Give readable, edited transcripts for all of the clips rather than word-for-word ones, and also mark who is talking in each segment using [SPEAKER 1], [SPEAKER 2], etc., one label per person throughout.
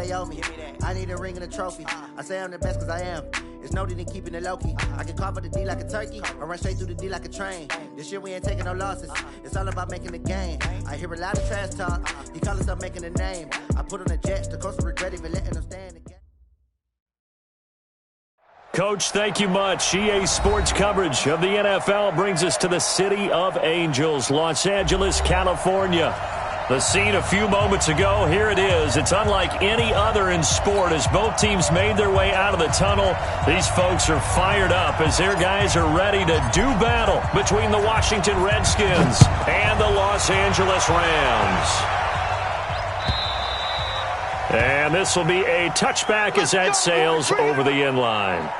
[SPEAKER 1] they owe me. I need a ring and a trophy. I say I'm the best cause I am. It's no need in keeping it low-key. I can carve up the D like a turkey, or run straight through the D like a train. This year we ain't taking no losses. It's all about making the game. I hear a lot of trash talk. He call himself making a name. I put on the Jets. The coach will regret even letting them stay in the game.
[SPEAKER 2] Coach, thank you much. EA Sports coverage of the NFL brings us to the City of Angels, Los Angeles, California. The scene a few moments ago, here it is. It's unlike any other in sport as both teams made their way out of the tunnel. These folks are fired up as their guys are ready to do battle between the Washington Redskins and the Los Angeles Rams. And this will be a touchback as that sails over the end line.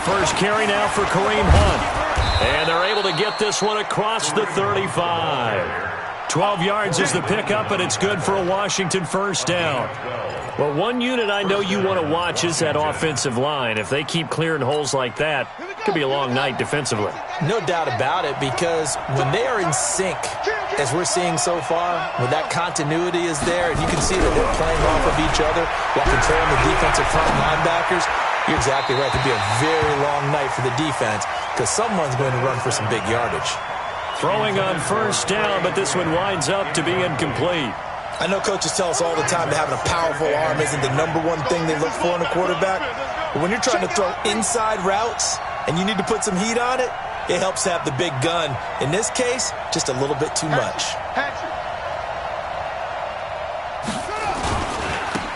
[SPEAKER 2] First carry now for Kareem Hunt. And they're able to get this one across the 35. 12 yards is the pickup, and it's good for a Washington first down. Well, one unit I know you want to watch is that offensive line. If they keep clearing holes like that, it could be a long night defensively.
[SPEAKER 3] No doubt about it, because when they are in sync, as we're seeing so far, when that continuity is there, and you can see that they're playing off of each other while controlling the defensive front linebackers, you're exactly right. It could be a very long night for the defense because someone's going to run for some big yardage.
[SPEAKER 2] Throwing on first down, but this one winds up to be incomplete.
[SPEAKER 4] I know coaches tell us all the time that having a powerful arm isn't the number one thing they look for in a quarterback. But when you're trying to throw inside routes and you need to put some heat on it, it helps to have the big gun. In this case, just a little bit too much.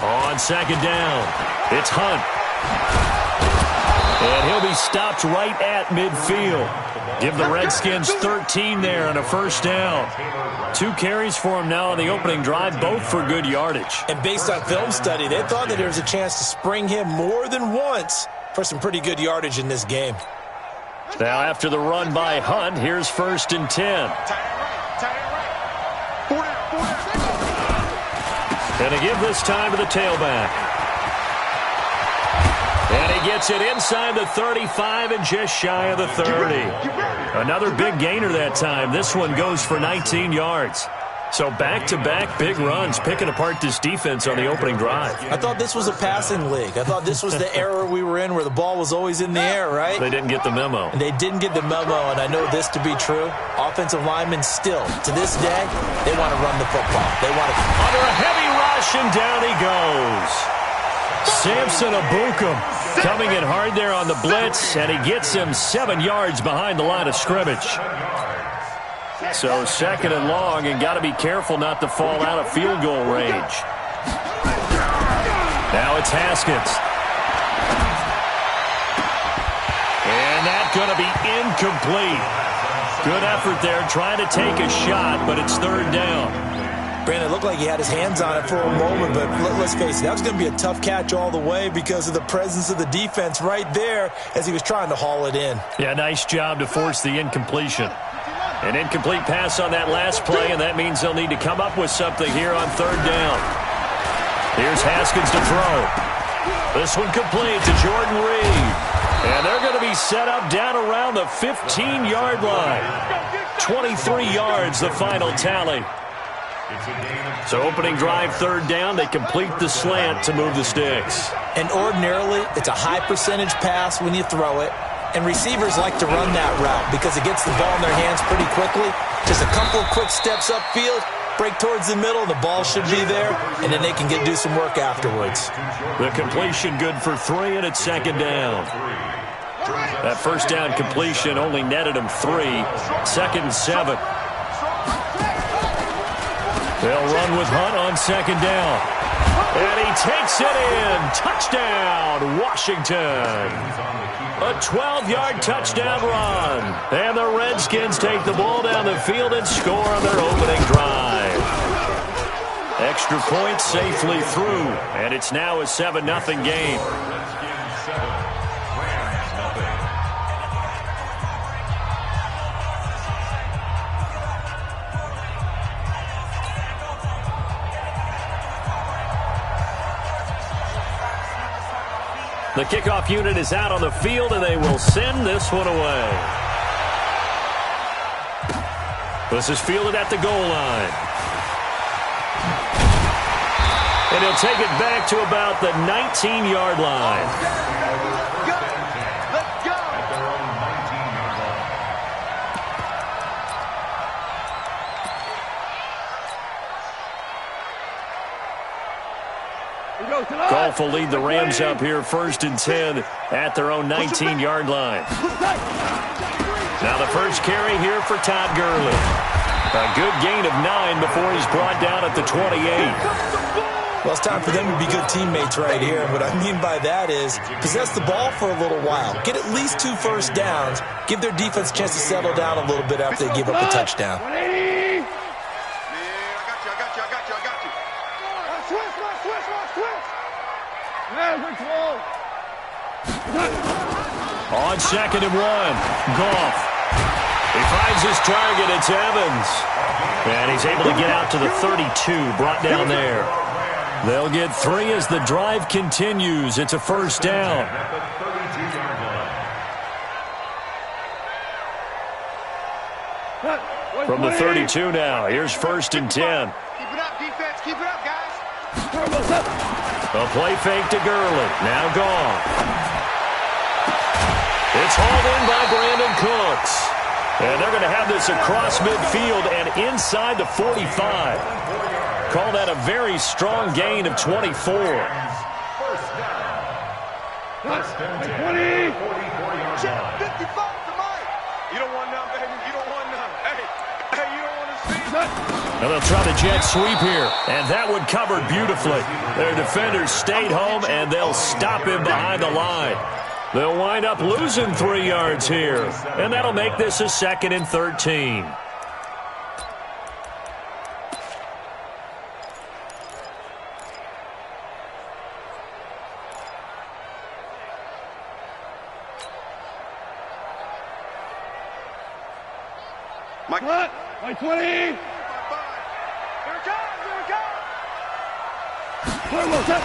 [SPEAKER 2] On second down, it's Hunt. And he'll be stopped right at midfield. Give the Redskins 13 there and a first down. 2 carries for him now on the opening drive, both for good yardage.
[SPEAKER 4] And based on film study, they thought that there was a chance to spring him more than once for some pretty good yardage in this game.
[SPEAKER 2] Now after the run by Hunt, here's 1st and 10. And to give this time to the tailback. And he gets it inside the 35 and just shy of the 30. Another big gainer that time. This one goes for 19 yards. So back-to-back big runs, picking apart this defense on the opening drive.
[SPEAKER 4] I thought this was a passing league. I thought this was the era we were in where the ball was always in the air, right?
[SPEAKER 2] They didn't get the memo.
[SPEAKER 4] And they didn't get the memo, and I know this to be true. Offensive linemen still, to this day, they want to run the football. They want to...
[SPEAKER 2] Under a heavy rush, and down he goes. Samson Ebukam coming in hard there on the blitz, and he gets him 7 yards behind the line of scrimmage. So 2nd and long, and got to be careful not to fall out of field goal range. Now it's Haskins. And that's going to be incomplete. Good effort there trying to take a shot, but it's 3rd down.
[SPEAKER 4] Brandon, it looked like he had his hands on it for a moment, but let's face it, that was going to be a tough catch all the way because of the presence of the defense right there as he was trying to haul it in.
[SPEAKER 2] Yeah, nice job to force the incompletion. An incomplete pass on that last play, and that means they'll need to come up with something here on 3rd down. Here's Haskins to throw. This one complete to Jordan Reed. And they're going to be set up down around the 15-yard line. 23 yards, the final tally. So opening drive 3rd down, they complete the slant to move the sticks.
[SPEAKER 4] And ordinarily, it's a high percentage pass when you throw it. And receivers like to run that route because it gets the ball in their hands pretty quickly. Just a couple of quick steps upfield, break towards the middle, the ball should be there, and then they can do some work afterwards.
[SPEAKER 2] The completion good for 3, and it's 2nd down. That first down completion only netted him 3. 2nd and 7. They'll run with Hunt on 2nd down. And he takes it in. Touchdown, Washington. A 12-yard touchdown run. And the Redskins take the ball down the field and score on their opening drive. Extra point safely through. And it's now a 7-0 game. The kickoff unit is out on the field, and they will send this one away. This is fielded at the goal line. And he'll take it back to about the 19-yard line.
[SPEAKER 5] Let's go!
[SPEAKER 2] Goff will lead the Rams up here 1st and 10 at their own 19-yard line. Now the first carry here for Todd Gurley. A good gain of 9 before he's brought down at the 28.
[SPEAKER 3] Well, it's time for them to be good teammates right here. What I mean by that is possess the ball for a little while. Get at least 2 first downs. Give their defense a chance to settle down a little bit after they give up a touchdown.
[SPEAKER 2] On 2nd and 1, Goff. He finds his target. It's Evans. And he's able to get out to the 32, brought down there. They'll get 3 as the drive continues. It's a first down. From the 32 now, here's 1st and 10.
[SPEAKER 5] Keep it up, defense. Keep it up, guys.
[SPEAKER 2] A play fake to Gurley. Now Goff. It's hauled in by Brandon Cooks. And they're going to have this across midfield and inside the 45. Call that a very strong gain of 24.
[SPEAKER 5] First down. 20. 55 to Mike. You don't want none, baby. You don't want none. Hey, you don't want to see that.
[SPEAKER 2] And they'll try the jet sweep here. And that one covered beautifully. Their defenders stayed home, and they'll stop him behind the line. They'll wind up losing 3 yards here. And that'll make this a 2nd and 13.
[SPEAKER 5] Mike. Mike 20. Here it comes.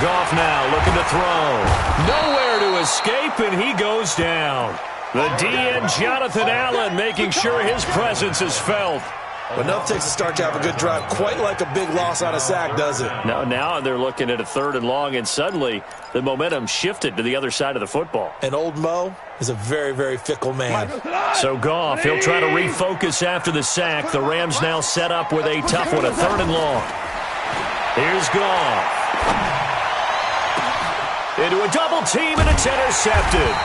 [SPEAKER 2] Goff now looking to throw. Nowhere to escape, and he goes down. The DN, Jonathan Allen, making sure his presence is felt.
[SPEAKER 3] But enough takes a start to have a good drive. Quite like a big loss on a sack, does it?
[SPEAKER 2] Now they're looking at a 3rd and long, and suddenly the momentum shifted to the other side of the football.
[SPEAKER 3] And old Mo is a very, very fickle man.
[SPEAKER 2] So Goff, he'll try to refocus after the sack. The Rams now set up with a tough one, a 3rd and long. Here's Goff. Into a double team, and it's intercepted.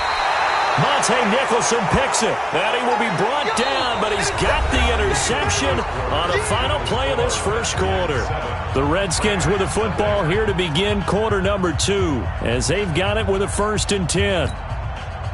[SPEAKER 2] Monte Nicholson picks it. And he will be brought down, but he's got the interception on the final play of this first quarter. The Redskins with the football here to begin quarter number 2, as they've got it with a 1st and 10.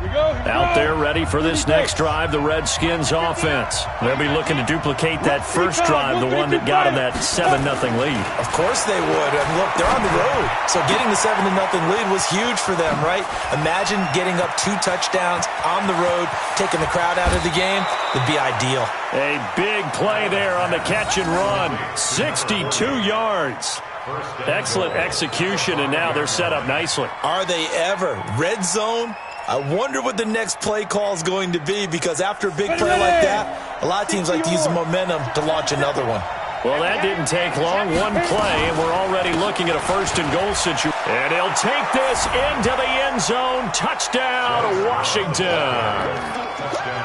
[SPEAKER 2] Out there ready for this next drive, the Redskins offense. They'll be looking to duplicate that first drive, the one that got them that 7-0 lead.
[SPEAKER 3] Of course they would. I mean, look, they're on the road. So getting the 7-0 lead was huge for them, right? Imagine getting up 2 touchdowns on the road, taking the crowd out of the game. Would be ideal.
[SPEAKER 2] A big play there on the catch and run. 62 yards. Excellent execution, and now they're set up nicely.
[SPEAKER 3] Are they ever? Red zone? I wonder what the next play call is going to be, because after a big play like that, a lot of teams like to use the momentum to launch another one.
[SPEAKER 2] Well, that didn't take long. One play, and we're already looking at a 1st and goal situation. And he'll take this into the end zone. Touchdown, Washington.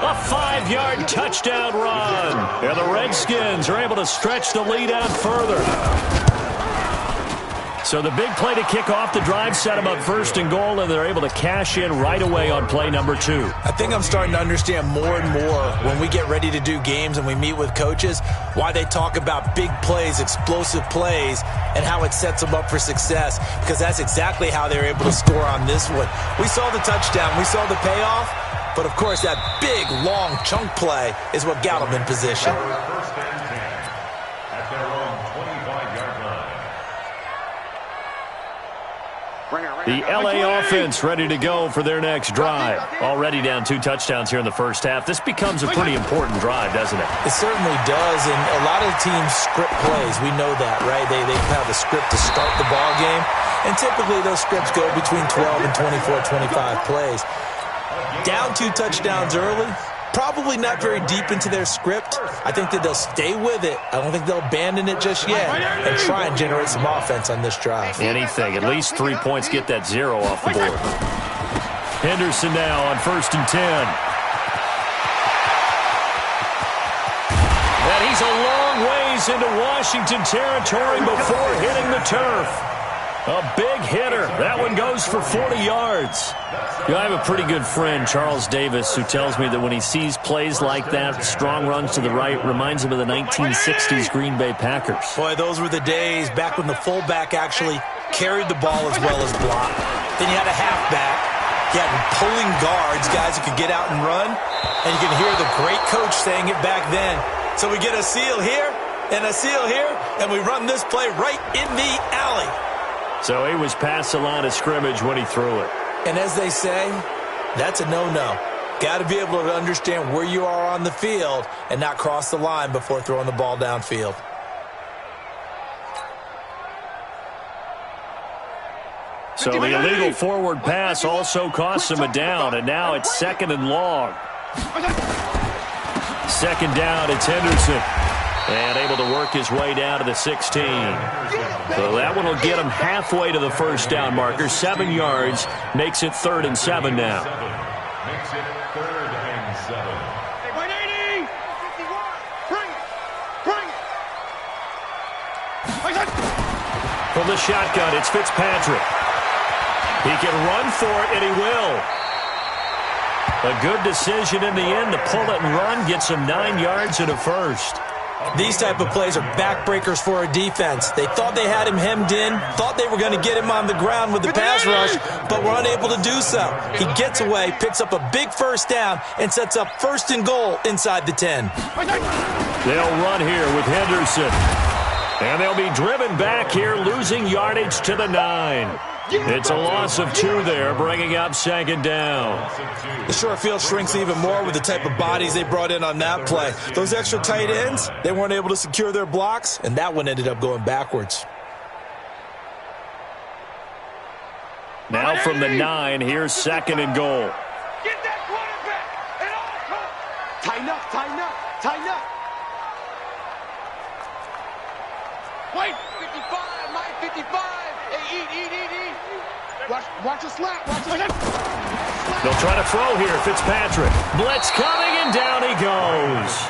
[SPEAKER 2] A 5-yard touchdown run. And the Redskins are able to stretch the lead out further. So the big play to kick off the drive set them up 1st and goal, and they're able to cash in right away on play number 2.
[SPEAKER 3] I think I'm starting to understand more and more when we get ready to do games and we meet with coaches why they talk about big plays, explosive plays, and how it sets them up for success, because that's exactly how they were able to score on this one. We saw the touchdown. We saw the payoff. But, of course, that big, long chunk play is what got them in position.
[SPEAKER 5] Bring it,
[SPEAKER 2] The L.A. offense ready to go for their next drive. Already down 2 touchdowns here in the first half. This becomes a pretty important drive, doesn't it?
[SPEAKER 3] It certainly does, and a lot of teams script plays. We know that, right? They have a script to start the ball game, and typically those scripts go between 12 and 24, 25 plays. Down 2 touchdowns early, probably not very deep into their script. I think that they'll stay with it. I don't think they'll abandon it just yet and try and generate some offense on this drive.
[SPEAKER 2] Anything. At least 3 points, get that 0 off the board. Henderson now on 1st and 10. And he's a long ways into Washington territory before hitting the turf. A big hitter. That one goes for 40 yards. I have a pretty good friend, Charles Davis, who tells me that when he sees plays like that, strong runs to the right, reminds him of the 1960s Green Bay Packers.
[SPEAKER 3] Boy, those were the days back when the fullback actually carried the ball as well as blocked. Then you had a halfback. You had pulling guards, guys who could get out and run. And you can hear the great coach saying it back then. So we get a seal here and a seal here, and we run this play right in the alley.
[SPEAKER 2] So he was past the line of scrimmage when he threw it.
[SPEAKER 3] And as they say, that's a no-no. Got to be able to understand where you are on the field and not cross the line before throwing the ball downfield.
[SPEAKER 2] So the illegal forward pass also costs him a down, and now it's 2nd and long. 2nd down, it's Henderson. And able to work his way down to the 16. So that one will get him halfway to the first down marker. 7 yards makes it 3rd and 7 now.
[SPEAKER 5] Makes it 3rd and 7. 180! 51! Bring it!
[SPEAKER 2] From the shotgun, it's Fitzpatrick. He can run for it, and he will. A good decision in the end to pull it and run. Gets him 9 yards and a first.
[SPEAKER 3] These type of plays are backbreakers for a defense. They thought they had him hemmed in, thought they were going to get him on the ground with the pass rush, but were unable to do so. He gets away, picks up a big first down, and sets up 1st and goal inside the 10.
[SPEAKER 2] They'll run here with Henderson. And they'll be driven back here, losing yardage to the 9. It's a loss of 2 there, bringing up 2nd down.
[SPEAKER 3] The short field shrinks even more with the type of bodies they brought in on that play. Those extra tight ends, they weren't able to secure their blocks, and that one ended up going backwards.
[SPEAKER 2] Now from the 9, here's 2nd and goal.
[SPEAKER 5] Get that quarterback! And all come! Tighten up, tighten up, tighten up! Wait! 55, Mike, 55! Hey, eat! Watch the slap, watch the slap!
[SPEAKER 2] They'll try to throw here, Fitzpatrick. Blitz coming, and down he goes.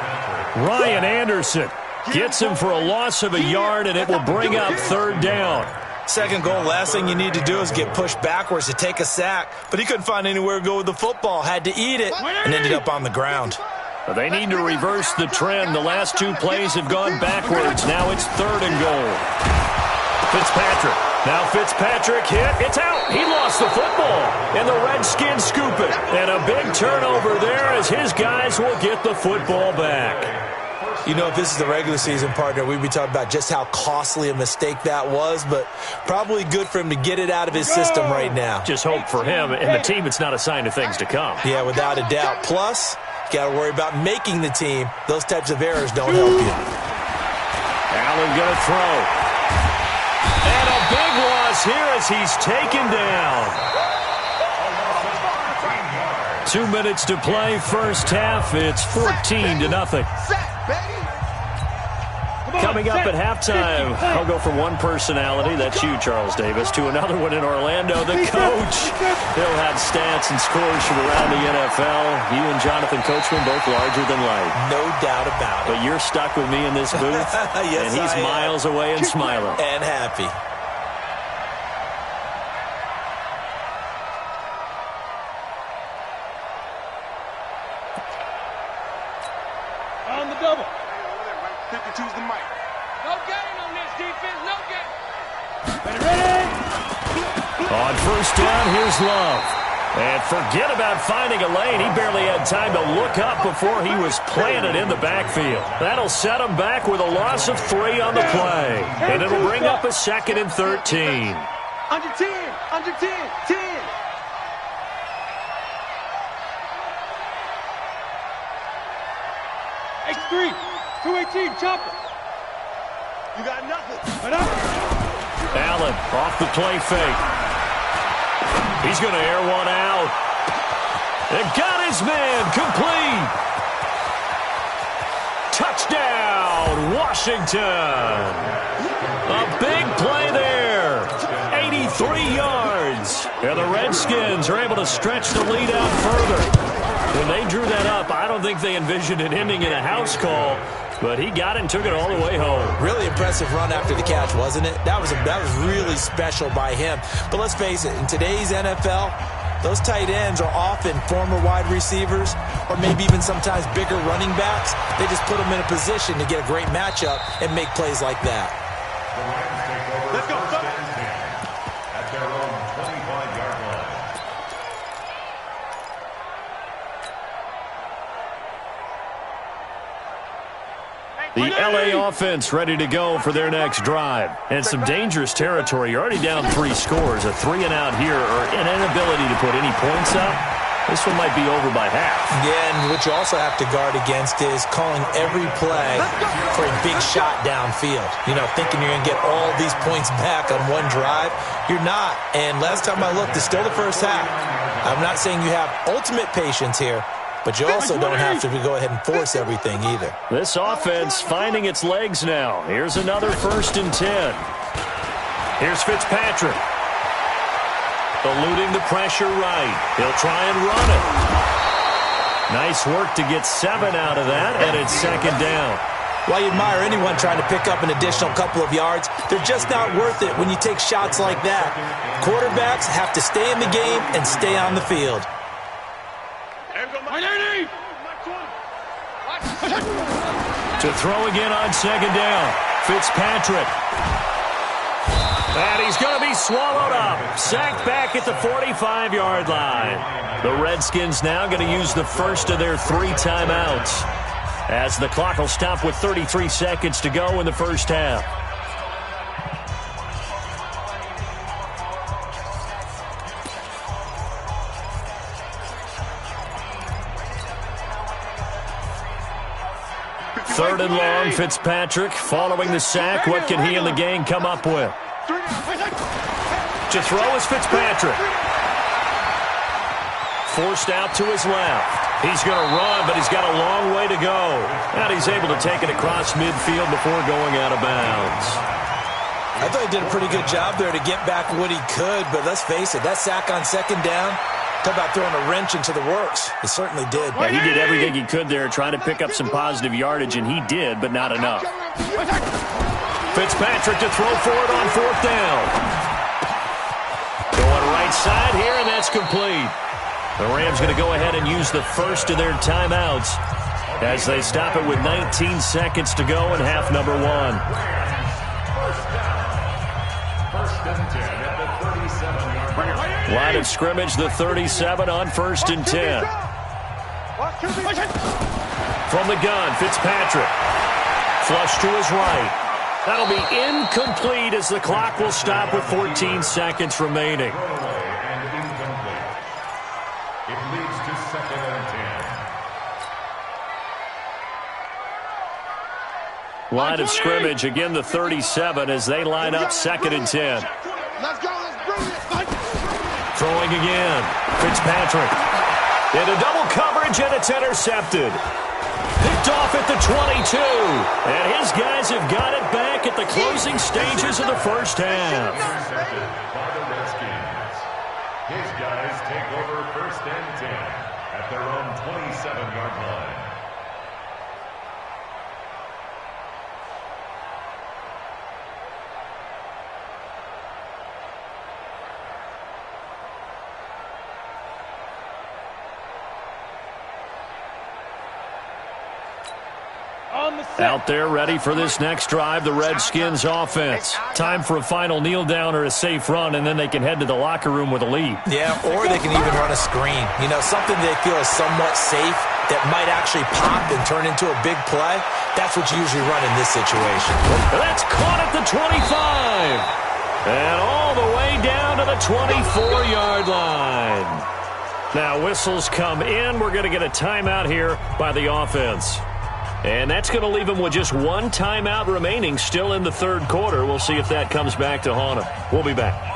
[SPEAKER 2] Ryan Anderson gets him for a loss of a yard, and it will bring up 3rd down.
[SPEAKER 3] 2nd goal, last thing you need to do is get pushed backwards to take a sack. But he couldn't find anywhere to go with the football, had to eat it, and ended up on the ground.
[SPEAKER 2] They need to reverse the trend. The last 2 plays have gone backwards. Now it's 3rd and goal. Fitzpatrick. Now Fitzpatrick hit. It's out. He lost the football. And the Redskins scoop it. And a big turnover there as his guys will get the football back.
[SPEAKER 3] You know, if this is the regular season, partner, we'd be talking about just how costly a mistake that was, but probably good for him to get it out of his system right now.
[SPEAKER 2] Just hope for him and the team it's not a sign of things to come.
[SPEAKER 3] Yeah, without a doubt. Plus, you got to worry about making the team. Those types of errors don't help you.
[SPEAKER 2] Allen going to throw. And a big loss here as he's taken down. 2 minutes to play, first half. It's 14-0. Coming up at halftime, I'll go from one personality, that's you, Charles Davis, to another one in Orlando, the coach. He'll have stats and scores from around the NFL. You and Jonathan Coachman both larger than life.
[SPEAKER 3] No doubt about it.
[SPEAKER 2] But you're stuck with me in this booth,
[SPEAKER 3] yes,
[SPEAKER 2] and he's miles away and smiling.
[SPEAKER 3] And happy.
[SPEAKER 5] On the double. 52's the mic. No gain on this defense, no gain. Ready?
[SPEAKER 2] On first down, here's Love. And forget about finding a lane. He barely had time to look up before he was planted in the backfield. That'll set him back with a loss of 3 on the play. And it'll bring up a 2nd and 13.
[SPEAKER 5] Under 10. Under 10. 10. H3. 218. Chopper. You got nothing.
[SPEAKER 2] Allen off the play fake. He's going to air one out. And got his man complete. Touchdown, Washington. A big play there. 83 yards. And the Redskins are able to stretch the lead out further. When they drew that up, I don't think they envisioned it ending in a house call. But he got it and took it all the way home.
[SPEAKER 4] Really impressive run after the catch, wasn't it? That was really special by him. But let's face it, in today's NFL, those tight ends are often former wide receivers or maybe even sometimes bigger running backs. They just put them in a position to get a great matchup and make plays like that.
[SPEAKER 5] Let's go.
[SPEAKER 6] At their own 25-yard line.
[SPEAKER 2] The LA offense ready to go for their next drive. And some dangerous territory. You're already down 3 scores. A 3-and-out here or an inability to put any points up. This one might be over by half.
[SPEAKER 4] Yeah, and what you also have to guard against is calling every play for a big shot downfield. You know, thinking you're going to get all these points back on one drive. You're not. And last time I looked, it's still the first half. I'm not saying you have ultimate patience here, but you also don't have to go ahead and force everything either.
[SPEAKER 2] This offense finding its legs now. Here's another 1st and 10. Here's Fitzpatrick. Eluding the pressure right. He'll try and run it. Nice work to get 7 out of that, and it's 2nd down.
[SPEAKER 4] While you admire anyone trying to pick up an additional couple of yards, they're just not worth it when you take shots like that. Quarterbacks have to stay in the game and stay on the field.
[SPEAKER 2] To throw again on 2nd down. Fitzpatrick. And he's going to be swallowed up. Sacked back at the 45-yard line. The Redskins now going to use the first of their 3 timeouts, as the clock will stop with 33 seconds to go in the first half. Third and long, Fitzpatrick following the sack. What can he and the gang come up with? To throw is Fitzpatrick. Forced out to his left. He's going to run, but he's got a long way to go. And he's able to take it across midfield before going out of bounds.
[SPEAKER 4] I thought he did a pretty good job there to get back what he could, but let's face it, that sack on 2nd down, talk about throwing a wrench into the works. It certainly did.
[SPEAKER 2] Yeah, he did everything he could there, trying to pick up some positive yardage, and he did, but not enough. Fitzpatrick to throw for it on 4th down. Going right side here, and that's complete. The Rams going to go ahead and use the first of their timeouts as they stop it with 19 seconds to go in half number 1.
[SPEAKER 6] First and 10 at the 37-yard line.
[SPEAKER 2] Line of scrimmage, the 37 on 1st and 10. From the gun, Fitzpatrick. Flush to his right. That'll be incomplete as the clock will stop with 14 seconds remaining.
[SPEAKER 6] And incomplete. It leads to 2nd and 10.
[SPEAKER 2] Line of scrimmage, again the 37 as they line up 2nd and 10.
[SPEAKER 5] Let's go. Let's bring it.
[SPEAKER 2] Throwing again. Fitzpatrick. Into double coverage, and it's intercepted. Picked off at the 22. And his guys have got it back at the closing stages of the first half.
[SPEAKER 6] Intercepted by the Redskins. His guys take over 1st and 10 at their own 27-yard line.
[SPEAKER 2] Out there ready for this next drive, the Redskins offense. Time for a final kneel down or a safe run, and then they can head to the locker room with a lead.
[SPEAKER 4] Yeah, or they can even run a screen. You know, something they feel is somewhat safe that might actually pop and turn into a big play. That's what you usually run in this situation.
[SPEAKER 2] That's caught at the 25. And all the way down to the 24-yard line. Now whistles come in. We're going to get a timeout here by the offense. And that's going to leave them with just one timeout remaining still in the third quarter. We'll see if that comes back to haunt them. We'll be back.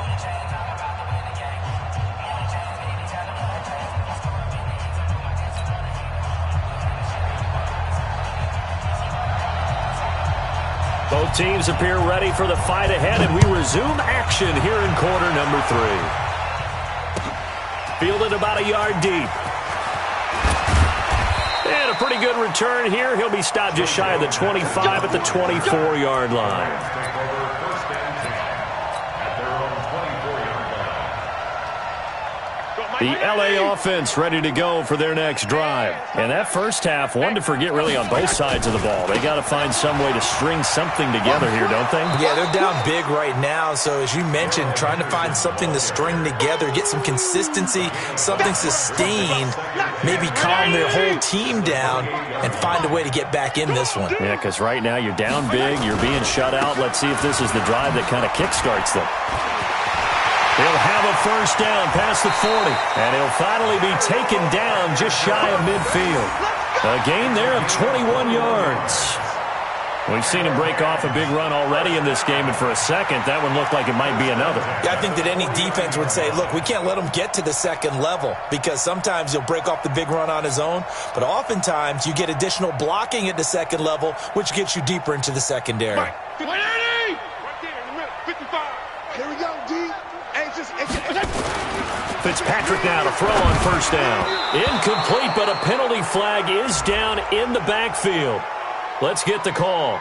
[SPEAKER 2] Both teams appear ready for the fight ahead, and we resume action here in quarter number 3. Fielded about a yard deep. And a pretty good return here. He'll be stopped just shy of the 25 at the 24-yard line. The L.A. offense ready to go for their next drive. And that first half, one to forget really on both sides of the ball. They got to find some way to string something together here, don't they?
[SPEAKER 3] Yeah, they're down big right now. So as you mentioned, trying to find something to string together, get some consistency, something sustained, maybe calm their whole team down and find a way to get back in this one.
[SPEAKER 2] Yeah, because right now you're down big, you're being shut out. Let's see if this is the drive that kind of kickstarts them. He'll have a first down past the 40, and he'll finally be taken down just shy of midfield. A gain there of 21 yards. We've seen him break off a big run already in this game, and for a second, that one looked like it might be another.
[SPEAKER 3] Yeah, I think that any defense would say, look, we can't let him get to the second level, because sometimes he'll break off the big run on his own, but oftentimes you get additional blocking at the second level, which gets you deeper into the secondary.
[SPEAKER 5] 180! Right there in the middle, 55. Here we go, D.
[SPEAKER 2] Fitzpatrick now to throw on first down. Incomplete, but a penalty flag is down in the backfield. Let's get the call.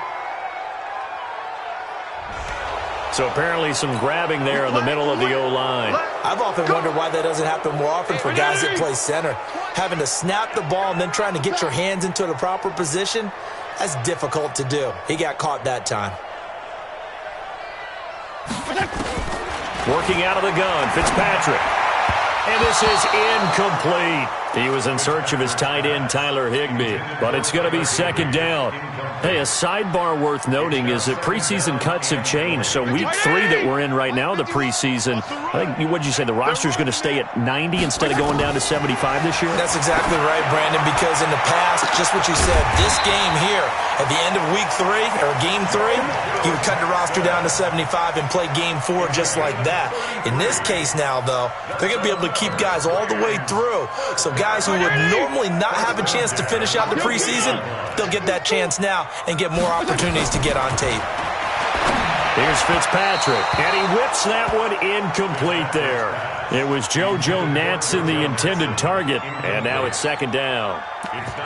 [SPEAKER 2] So apparently some grabbing there in the middle of the O-line.
[SPEAKER 3] I've often wondered why that doesn't happen more often for guys that play center. Having to snap the ball and then trying to get your hands into the proper position, that's difficult to do. He got caught that time.
[SPEAKER 2] Working out of the gun, Fitzpatrick. And this is incomplete. He was in search of his tight end, Tyler Higbee. But it's going to be second down. Hey, a sidebar worth noting is that preseason cuts have changed. So week 3 that we're in right now, the preseason, I think, what'd you say, the roster's going to stay at 90 instead of going down to 75 this year?
[SPEAKER 3] That's exactly right, Brandon, because in the past, just what you said, this game here, at the end of week 3, or game 3, he would cut the roster down to 75 and play game 4 just like that. In this case now, though, they're going to be able to keep guys all the way through. So guys who would normally not have a chance to finish out the preseason, they'll get that chance now and get more opportunities to get on tape.
[SPEAKER 2] Here's Fitzpatrick, and he whips that one incomplete there. It was JoJo Natson, the intended target, and now it's second down.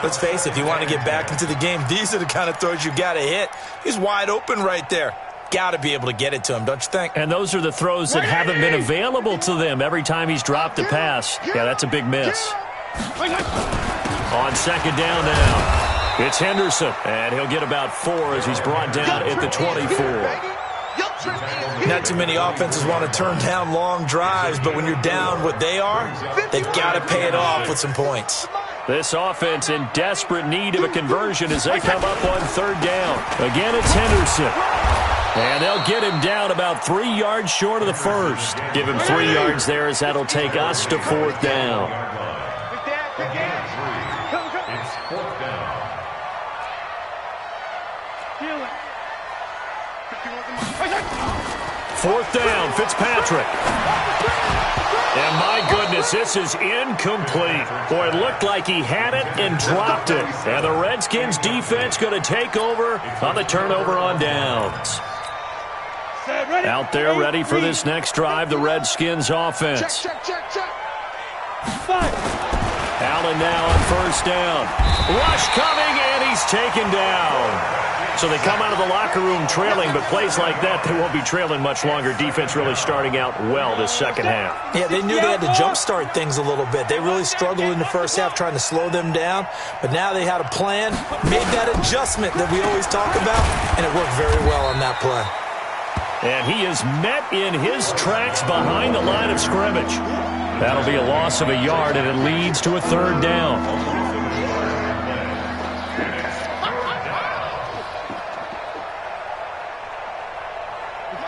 [SPEAKER 3] Let's face it, if you want to get back into the game, these are the kind of throws you got to hit. He's wide open right there. Got to be able to get it to him, don't you think?
[SPEAKER 2] And those are the throws that haven't been available to them every time he's dropped a pass. Yeah, that's a big miss. On second down now. It's Henderson, and he'll get about 4 as he's brought down at the 24.
[SPEAKER 3] Not too many offenses want to turn down long drives, but when you're down what they are, they've got to pay it off with some points.
[SPEAKER 2] This offense in desperate need of a conversion as they come up on third down. Again, it's Henderson. And they'll get him down about 3 yards short of the first. Give him 3 yards there as that'll take us to fourth down. Fourth down, Fitzpatrick. And my goodness, this is incomplete. Boy, it looked like he had it and dropped it. And the Redskins defense going to take over on the turnover on downs. Out there ready for this next drive, the Redskins offense. Allen now on first down. Rush coming, and he's taken down. So they come out of the locker room trailing, but plays like that, they won't be trailing much longer. Defense really starting out well this second half.
[SPEAKER 3] Yeah, they knew they had to jumpstart things a little bit. They really struggled in the first half trying to slow them down, but now they had a plan, made that adjustment that we always talk about, and it worked very well on that play.
[SPEAKER 2] And he is met in his tracks behind the line of scrimmage. That'll be a loss of a yard, and it leads to a third down.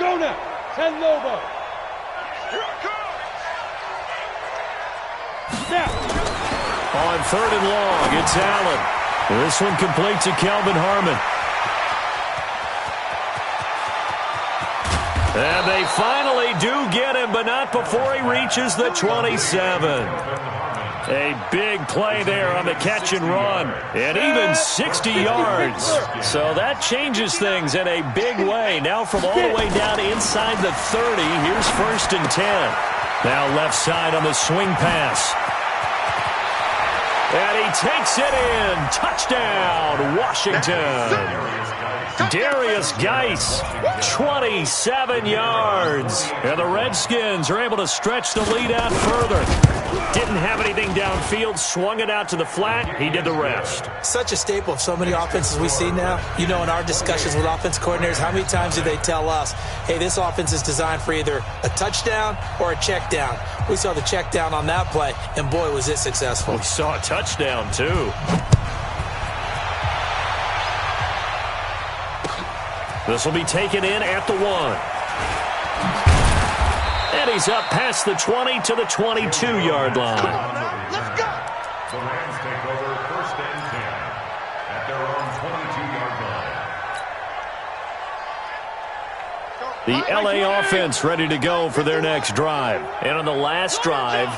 [SPEAKER 5] Go now. 10. Lobo. Here it comes. Now.
[SPEAKER 2] On 3rd and long, it's Allen. This one complete to Kelvin Harmon. And they finally do get him, but not before he reaches the 27. A big play there on the catch and run, and even 60 yards. So that changes things in a big way. Now from all the way down inside the 30, here's 1st and 10. Now left side on the swing pass. And he takes it in. Touchdown, Washington. Darius Geis, 27 yards. And the Redskins are able to stretch the lead out further. Didn't have anything downfield, swung it out to the flat. He did the rest.
[SPEAKER 4] Such a staple of so many offenses we see now. You know, in our discussions with offense coordinators, how many times do they tell us, hey, this offense is designed for either a touchdown or a check down. We saw the check down on that play, and boy, was it successful.
[SPEAKER 2] We saw a touchdown, too. This will be taken in at the 1. And he's up past the 20 to the 22-yard line.
[SPEAKER 6] Come on now, let's go. The Rams take over 1st and 10 at their own 22-yard line.
[SPEAKER 2] The L.A. offense ready to go for their next drive. And on the last drive,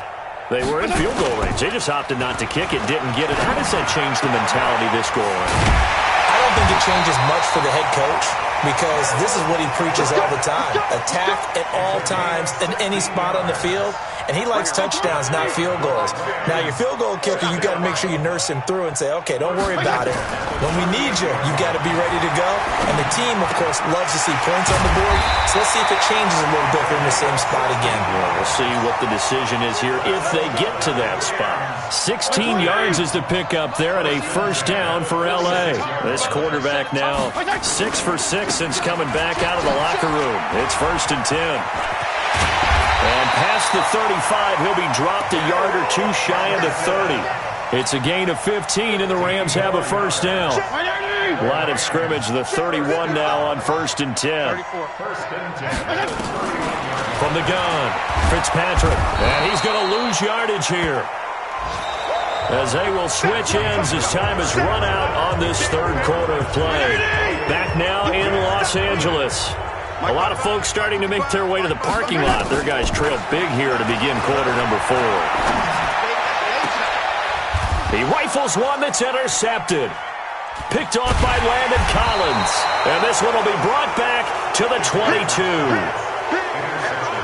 [SPEAKER 2] they were in field goal range. They just opted not to kick it, didn't get it. How does that change the mentality this goal line?
[SPEAKER 4] I don't think it changes much for the head coach, because this is what he preaches all the time. Attack at all times in any spot on the field. And he likes touchdowns, not field goals. Now, your field goal kicker, you got to make sure you nurse him through and say, okay, don't worry about it. When we need you, you got to be ready to go. And the team, of course, loves to see points on the board. So let's see if it changes a little bit if they're in the same spot again.
[SPEAKER 2] Well, we'll see what the decision is here if they get to that spot. 16 yards is the pickup there at a 1st down for L.A. This quarterback now 6 for 6 since coming back out of the locker room. It's 1st and 10. And past the 35, he'll be dropped a yard or two shy of the 30. It's a gain of 15, and the Rams have a 1st down. Line of scrimmage, the 31 now on 1st and 10. From the gun, Fitzpatrick. And he's going to lose yardage here, as they will switch ends as time has run out on this 3rd quarter of play. Back now in Los Angeles. A lot of folks starting to make their way to the parking lot. Their guys trailed big here to begin quarter number 4. He rifles one that's intercepted. Picked off by Landon Collins. And this one will be brought back to the 22.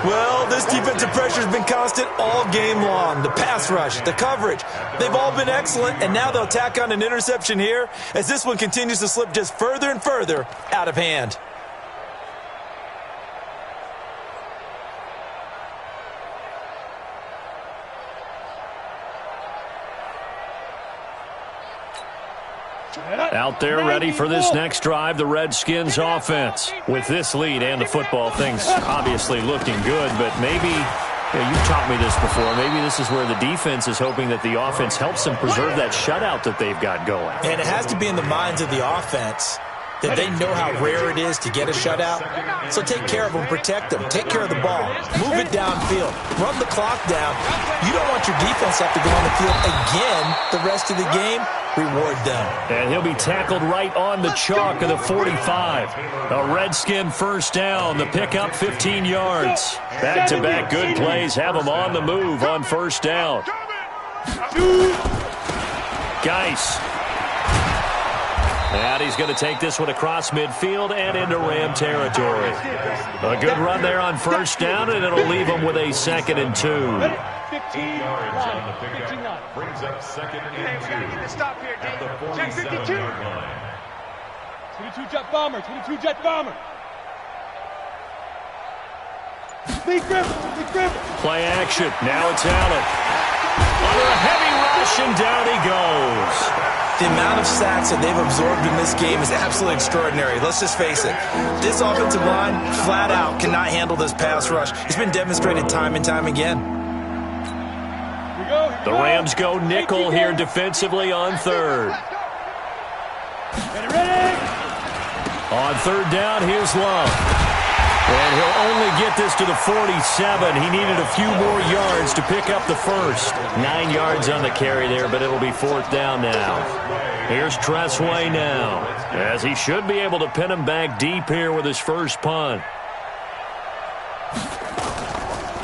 [SPEAKER 4] Well, this defensive pressure has been constant all game long. The pass rush, the coverage, they've all been excellent, and now they'll tack on an interception here as this one continues to slip just further and further out of hand.
[SPEAKER 2] Out there ready for this next drive, the Redskins offense. With this lead and the football, things obviously looking good, but maybe, you've taught me this before, maybe this is where the defense is hoping that the offense helps them preserve that shutout that they've got going.
[SPEAKER 4] And it has to be in the minds of the offense that they know how rare it is to get a shutout. So take care of them, protect them, take care of the ball, move it downfield, run the clock down. You don't want your defense to have to go on the field again the rest of the game. Reward them.
[SPEAKER 2] And he'll be tackled right on the chalk of the 45. A Redskin 1st down. The pickup 15 yards. Back-to-back good plays have them on the move on 1st down. Geis. And he's going to take this one across midfield and into Ram territory. A good run there on 1st down, and it'll leave them with a 2nd and 2.
[SPEAKER 6] 15 yards on the pickup. Brings up 2nd and 2.
[SPEAKER 5] We need to stop here,
[SPEAKER 6] At the
[SPEAKER 5] Check 52.
[SPEAKER 6] 47-yard line.
[SPEAKER 5] 22 jet bomber, 22 jet bomber. Big grip.
[SPEAKER 2] Play action. Now it's Allen. Under a heavy rush, and down he goes.
[SPEAKER 4] The amount of sacks that they've absorbed in this game is absolutely extraordinary. Let's just face it. This offensive line, flat out, cannot handle this pass rush. It's been demonstrated time and time again.
[SPEAKER 2] The Rams go nickel here defensively on 3rd.
[SPEAKER 5] Ready.
[SPEAKER 2] On 3rd down, here's Love. And he'll only get this to the 47. He needed a few more yards to pick up the first. 9 yards on the carry there, but it'll be 4th down now. Here's Tressway now, as he should be able to pin him back deep here with his first punt.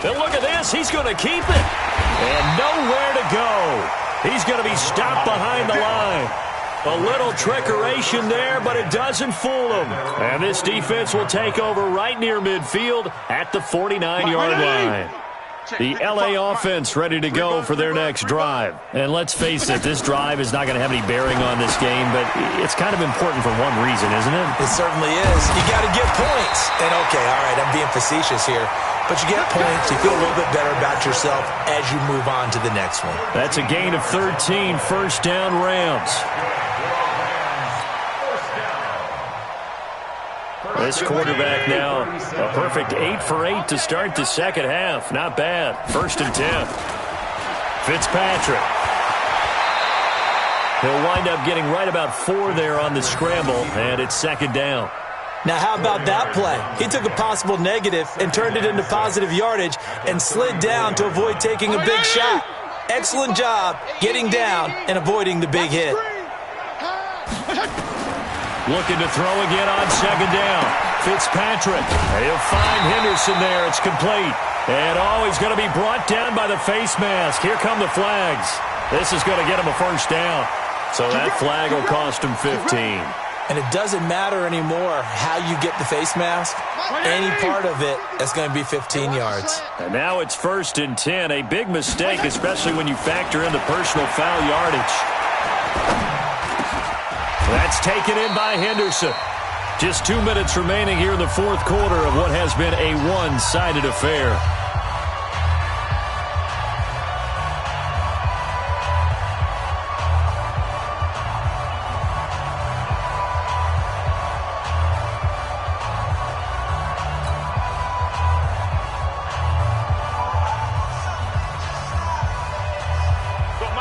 [SPEAKER 2] And look at this. He's going to keep it. And nowhere to go. He's going to be stopped behind the line. A little trickeration there, but it doesn't fool him. And this defense will take over right near midfield at the 49-yard line. The L.A. offense ready to go for their next drive. And let's face it, this drive is not going to have any bearing on this game, but it's kind of important for one reason, isn't it?
[SPEAKER 4] It certainly is. You got to get points. And okay, all right, I'm being facetious here. But you get points, you feel a little bit better about yourself as you move on to the next one.
[SPEAKER 2] That's a gain of 13, 1st down Rams. This quarterback now, a perfect 8 for 8 to start the second half. Not bad. 1st and 10. Fitzpatrick. He'll wind up getting right about 4 there on the scramble, and it's 2nd down.
[SPEAKER 4] Now, how about that play? He took a possible negative and turned it into positive yardage and slid down to avoid taking a big shot. Excellent job getting down and avoiding the big hit.
[SPEAKER 2] Looking to throw again on 2nd down. Fitzpatrick. He'll find Henderson there. It's complete. And he's going to be brought down by the face mask. Here come the flags. This is going to get him a 1st down. So that flag will cost him 15.
[SPEAKER 4] And it doesn't matter anymore how you get the face mask. Any part of it is going to be 15 yards.
[SPEAKER 2] And now it's 1st and 10. A big mistake, especially when you factor in the personal foul yardage. That's taken in by Henderson. Just 2 minutes remaining here in the 4th quarter of what has been a one-sided affair.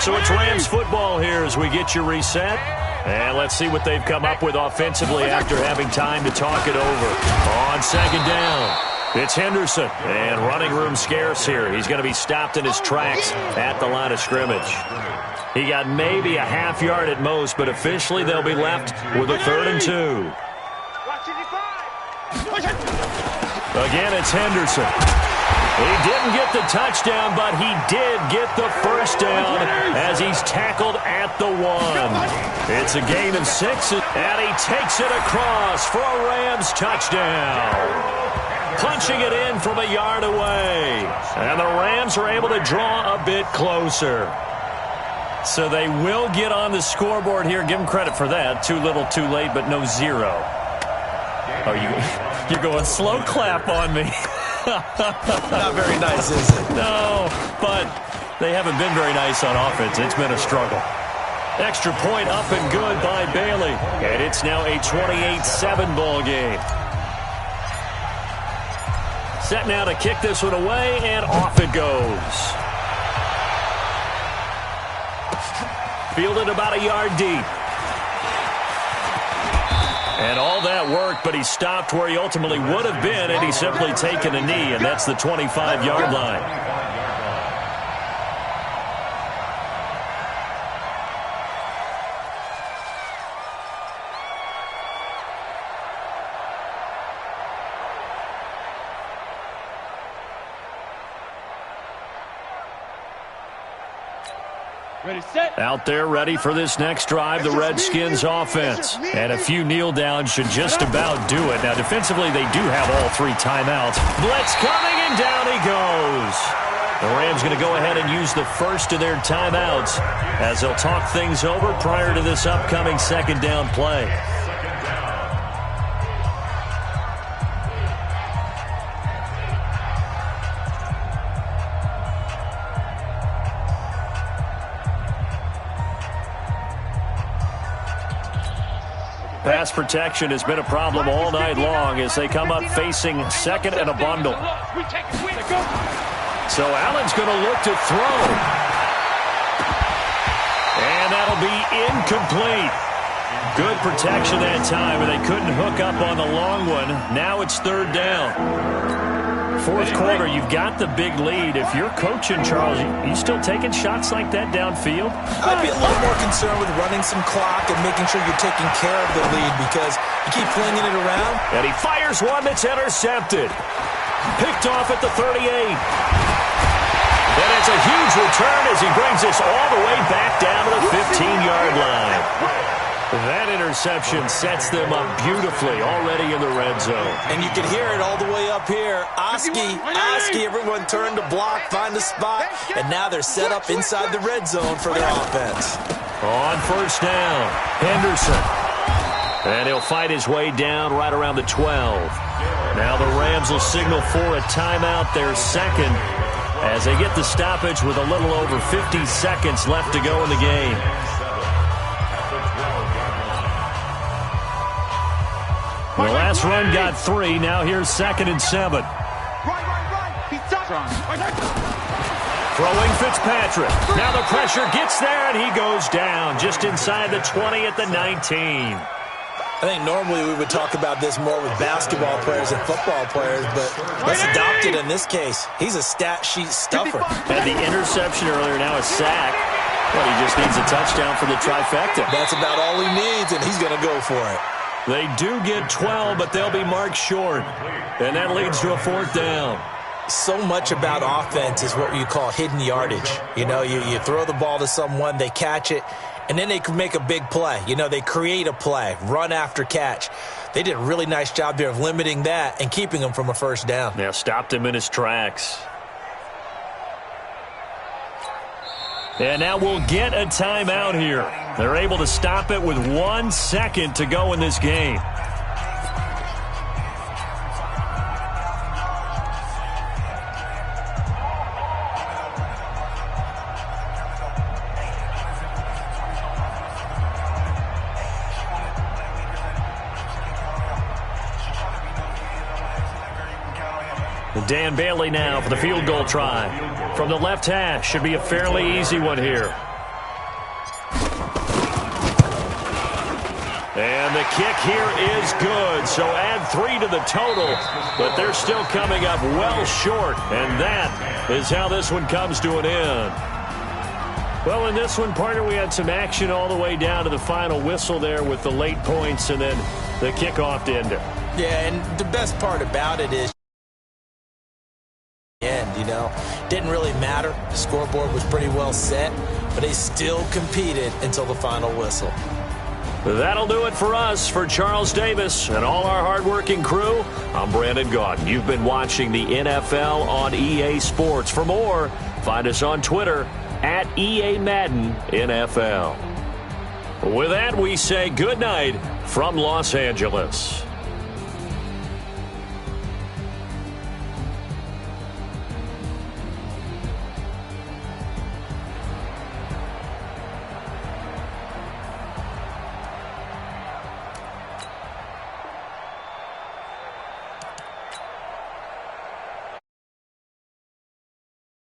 [SPEAKER 2] So it's Rams football here as we get you reset. And let's see what they've come up with offensively after having time to talk it over. On 2nd down, it's Henderson. And running room scarce here. He's going to be stopped in his tracks at the line of scrimmage. He got maybe a half yard at most, but officially they'll be left with a 3rd and 2. Again, it's Henderson. He didn't get the touchdown, but he did get the 1st down as he's tackled at the 1. It's a gain of 6, and he takes it across for a Rams touchdown. Punching it in from a yard away. And the Rams are able to draw a bit closer. So they will get on the scoreboard here. Give them credit for that. Too little, too late, but no 0. Oh, you're going slow clap on me.
[SPEAKER 4] Not very nice, is it?
[SPEAKER 2] No, but they haven't been very nice on offense. It's been a struggle. Extra point up and good by Bailey. And it's now a 28-7 ball game. Set now to kick this one away, and off it goes. Fielded about a yard deep. And all that worked, but he stopped where he ultimately would have been had he simply taken a knee, and that's the 25-yard line. Out there ready for this next drive, the Redskins offense. And a few kneel downs should just about do it. Now, defensively, they do have all 3 timeouts. Blitz coming, and down he goes. The Rams going to go ahead and use the first of their timeouts as they'll talk things over prior to this upcoming 2nd down play. Pass protection has been a problem all night long as they come up facing 2nd and a bundle. So Allen's going to look to throw. And that'll be incomplete. Good protection that time, and they couldn't hook up on the long one. Now it's third down. Fourth quarter, you've got the big lead. If you're coaching, Charles, you still taking shots like that downfield?
[SPEAKER 3] I'd be a little more concerned with running some clock and making sure you're taking care of the lead because you keep flinging it around.
[SPEAKER 2] And he fires one that's intercepted. Picked off at the 38. And it's a huge return as he brings this all the way back down to the 15-yard line. That interception sets them up beautifully already in the red zone.
[SPEAKER 3] And you can hear it all the way up here. Oski, everyone turned to block, find a spot, and now they're set up inside the red zone for their offense.
[SPEAKER 2] On first down, Henderson. And he'll fight his way down right around the 12. Now the Rams will signal for a timeout, their second, as they get the stoppage with a little over 50 seconds left to go in the game. The last run got 3. Now here's 2nd and 7. Throwing Fitzpatrick. Now the pressure gets there, and he goes down just inside the 20 at the 19.
[SPEAKER 3] I think normally we would talk about this more with basketball players and football players, but let's adopt it in this case. He's a stat sheet stuffer.
[SPEAKER 2] Had the interception earlier, now a sack. Well, he just needs a touchdown for the trifecta.
[SPEAKER 3] That's about all he needs, and he's going to go for it.
[SPEAKER 2] They do get 12, but they'll be marked short. And that leads to a 4th down.
[SPEAKER 3] So much about offense is what you call hidden yardage. You know, you throw the ball to someone, they catch it, and then they can make a big play. You know, they create a play, run after catch. They did a really nice job there of limiting that and keeping him from a first down.
[SPEAKER 2] Yeah, stopped him in his tracks. And now we'll get a timeout here. They're able to stop it with 1 second to go in this game. Dan Bailey now for the field goal try. From the left hash, should be a fairly easy one here. And the kick here is good, so add 3 to the total, but they're still coming up well short, and that is how this one comes to an end. Well, in this one, partner, we had some action all the way down to the final whistle there with the late points and then the kickoff to end it.
[SPEAKER 3] Yeah, and the best part about it is you know, didn't really matter. The scoreboard was pretty well set, but they still competed until the final whistle.
[SPEAKER 2] That'll do it for us. For Charles Davis and all our hardworking crew, I'm Brandon Gaudin. You've been watching the NFL on EA Sports. For more, find us on Twitter at EA Madden NFL. With that, we say good night from Los Angeles.